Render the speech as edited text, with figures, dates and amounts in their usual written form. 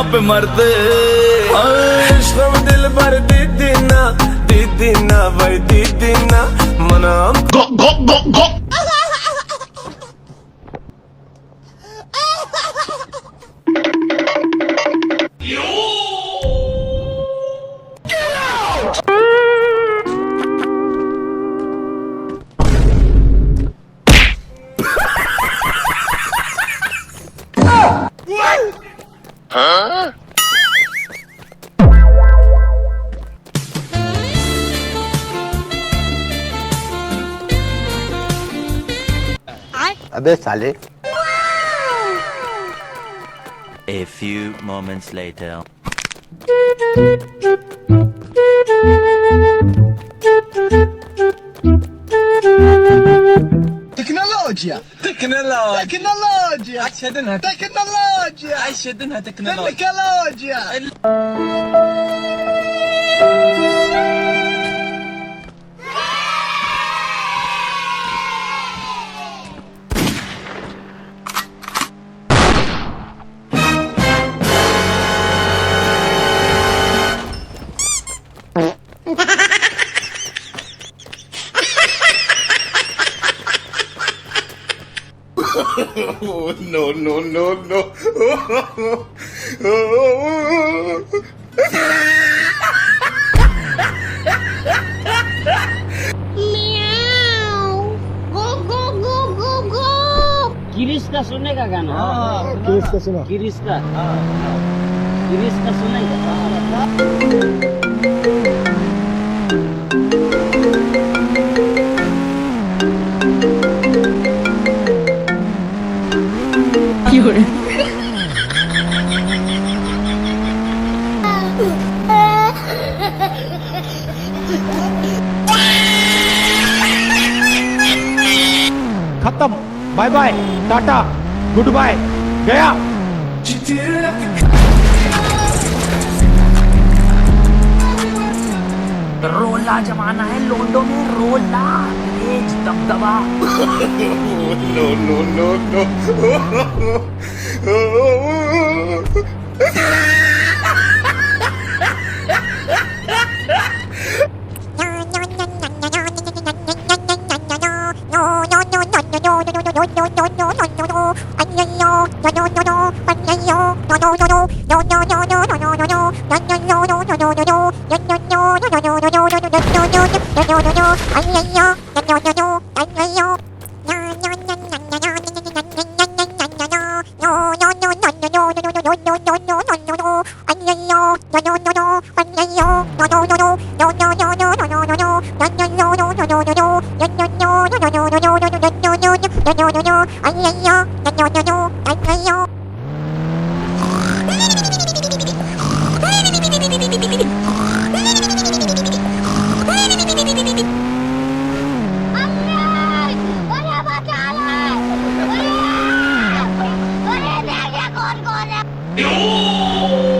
यहाँ पे मरते। इश्क में दिल भर दीदी ना भाई दीदी ना मना Go, go, go, go. अबे साले। A few moments later. تكنولوجيا اشهدنها تكنولوجيا No, no, no, no. Girish का सुनने का गाना। गिरीश का सुना। गिरीश का सुनेगा। खत्म। Bye bye, tata, goodbye, गया। रोला जमाना है लोंडो में, रोला तेज दबदबा। No, no, no, no. Yo!